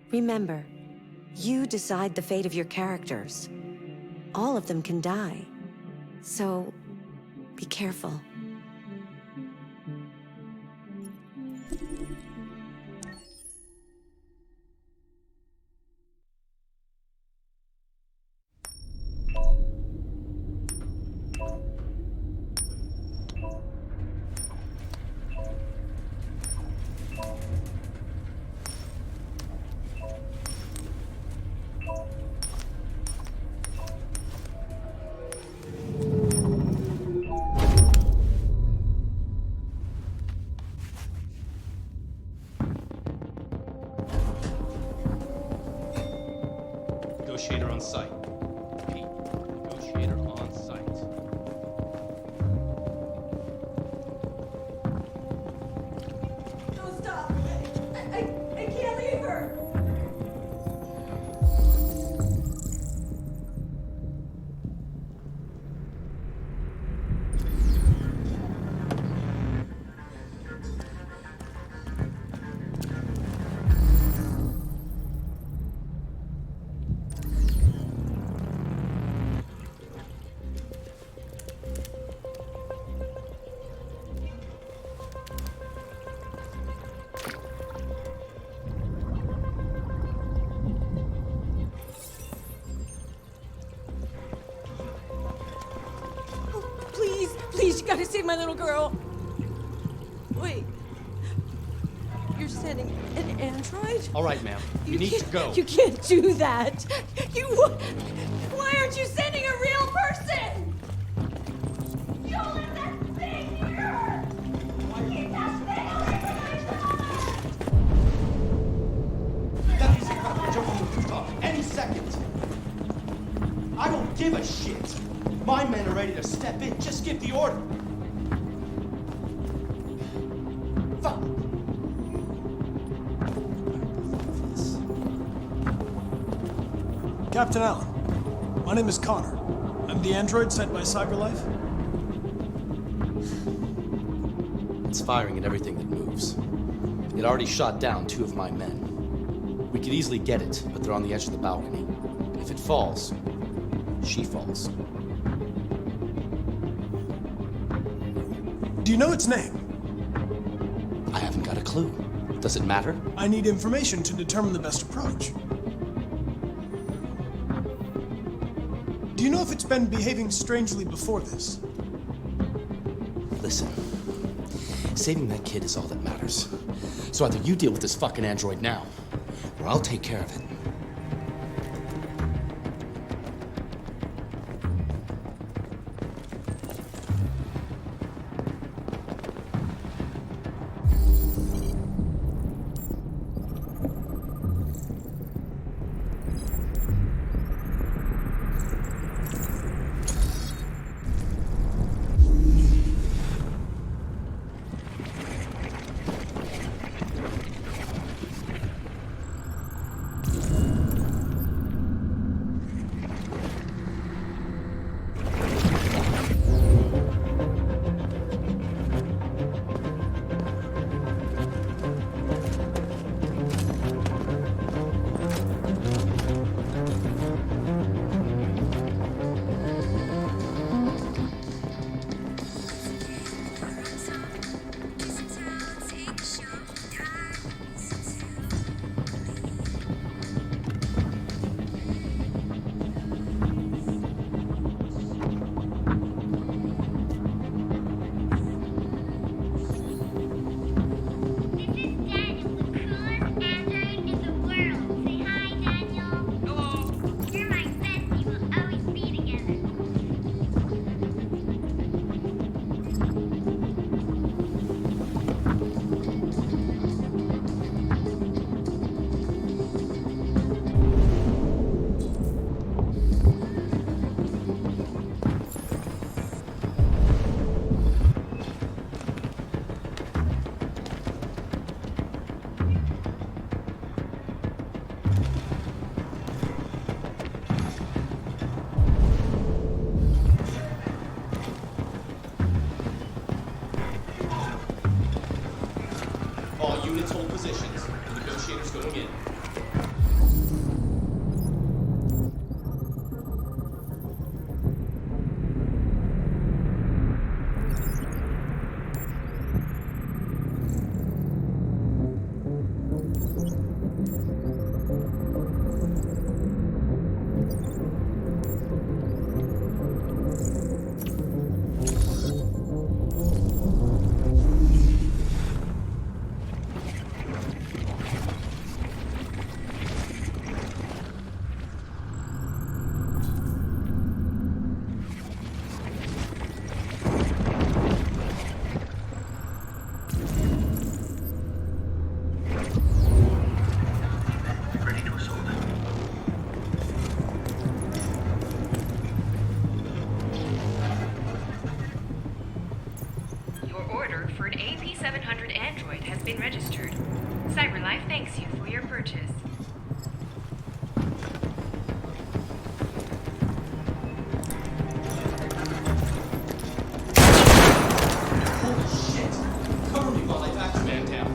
Remember, you decide the fate of your characters. All of them can die. So, be careful. Negotiator on site. Repeat. Negotiator on site. No, stop! I can't leave her! Please, you gotta save my little girl. Wait. You're sending an android? All right, ma'am. You need to go. You can't do that. Why aren't you sending a real person? Don't let that thing here! Keep that thing away from my son! Deputies are coming. Jump on the rooftop any second. I don't give a shit. My men are ready to step in. Just give the order. Fuck. Captain Allen, my name is Connor. I'm the android sent by CyberLife. It's firing at everything that moves. It already shot down 2 of my men. We could easily get it, but they're on the edge of the balcony. If it falls, she falls. Do you know its name? I haven't got a clue. Does it matter? I need information to determine the best approach. Do you know if it's been behaving strangely before this? Listen, saving that kid is all that matters. So either you deal with this fucking android now, or I'll take care of it. All units hold positions. Negotiators going in. CyberLife thanks you for your purchase. Holy shit! Cover me while I back the man down.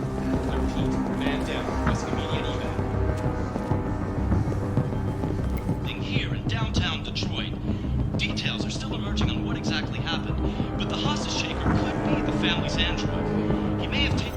I repeat, man down. Requesting immediate evac. Thing here in downtown Detroit. Details are still emerging on what exactly happened, but the hostage taker could be the family's android. He may have taken...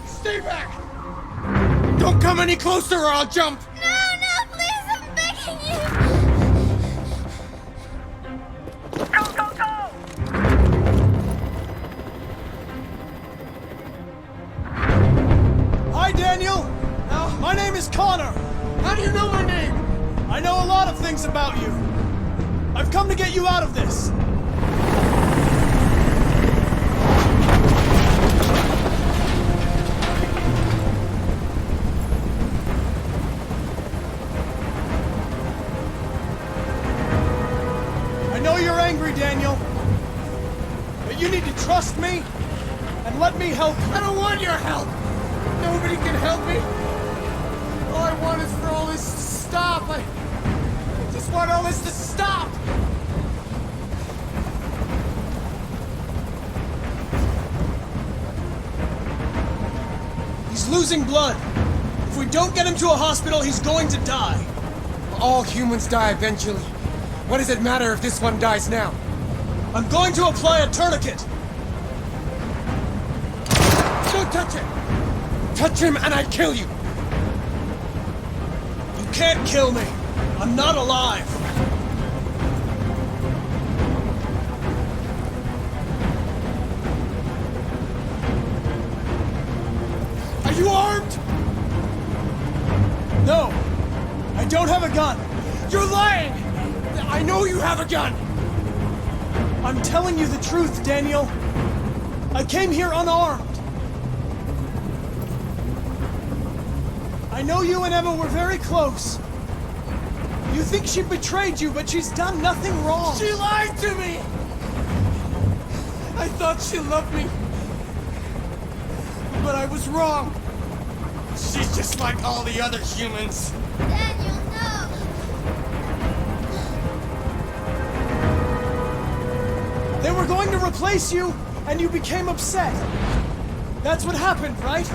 Stay back! Don't come any closer or I'll jump! No, please, I'm begging you! Go! Hi, Daniel! My name is Connor. How do you know my name? I know a lot of things about you. I've come to get you out of this. I know you're angry, Daniel. But you need to trust me and let me help you. I don't want your help! Nobody can help me! All I want is for all this to stop! I just want all this to stop! He's losing blood. If we don't get him to a hospital, he's going to die. All humans die eventually. What does it matter if this one dies now? I'm going to apply a tourniquet. Don't touch him! Touch him and I kill you! You can't kill me. I'm not alive. Are you armed? No, I don't have a gun. You're lying! I know you have a gun! I'm telling you the truth, Daniel. I came here unarmed. I I know you and Emma were very close. You think she betrayed you, but she's done nothing wrong. She lied to me! I thought she loved me. But I was wrong. She's just like all the other humans. Daniel, no! They were going to replace you, and you became upset. That's what happened, right?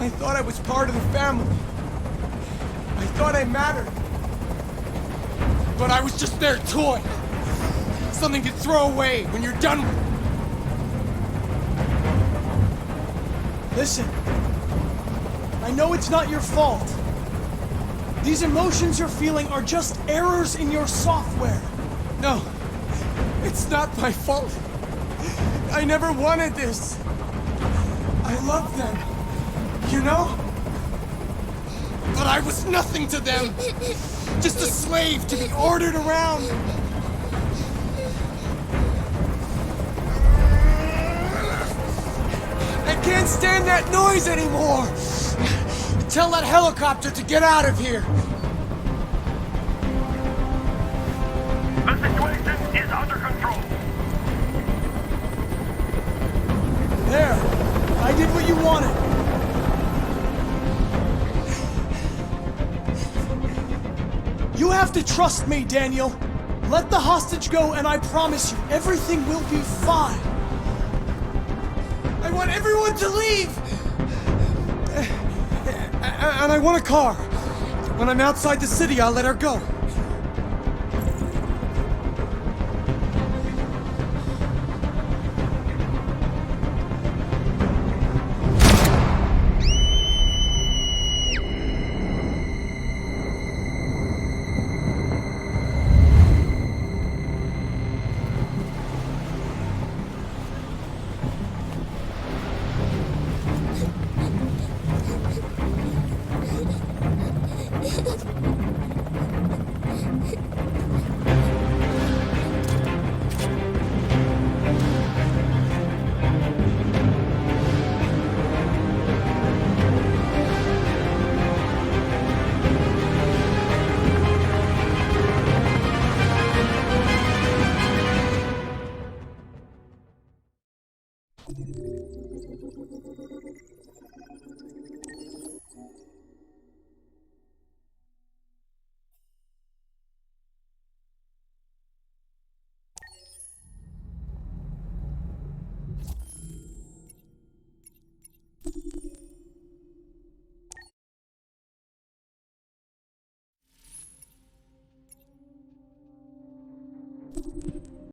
I thought I was part of the family. I thought I mattered. But I was just their toy. Something to throw away when you're done with it. Listen, I know it's not your fault. These emotions you're feeling are just errors in your software. No, it's not my fault. I never wanted this. I love them, you know? But I was nothing to them. Just a slave to be ordered around. I can't stand that noise anymore. Tell that helicopter to get out of here. The situation is under control. There, I did what you wanted. You have to trust me, Daniel. Let the hostage go, and I promise you, everything will be fine. I want everyone to leave! And I want a car. When I'm outside the city, I'll let her go.